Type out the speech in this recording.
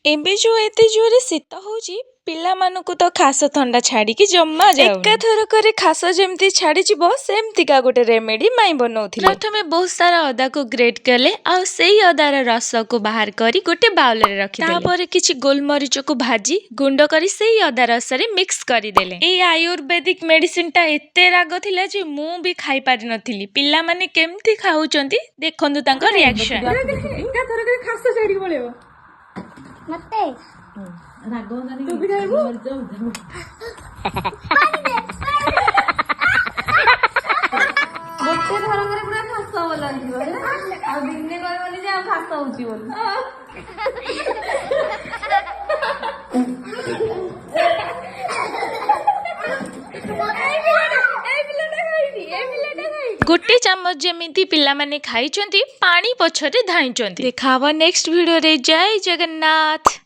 ଏବେ जो एते जोरे शीत होउची पिलामानकु तो खास थंडा छाड़ी कि जम्मा जाउनी एका थरकरे खास जेमती छाड़ी जिवो सेमतिका गोटे रेमेडी माई बनौथिले। प्रथमे बहुत सारा अदा को ग्रेट कले आ सेई अदार रस को बाहर करी गोटे बाउल रे रखिदेले। तापर किछि गोलमरीच को भाजी गुंड करी सेई अदा रस रे मिक्स करी देले। ए आयुर्वेदिक मेडिसिन टा एते राग थिला जे मु भी खाई पारि नथिली। पिला माने केमती खाउचंती देखंतु तांको रिएक्शन। एका थरकरे खास छाड़ी पळेबो मते रागो जानी तू भी खाइबो गोटे थरकरे पूरा खास बोला दियो आ दिने कहबोनी जे आ खास होउची बोल गोटे चम्मच जेमिति पिला माने खाइचंती पानी पछरे धाइचंती। देखा नेक्स्ट वीडियो रे। जय जगन्नाथ।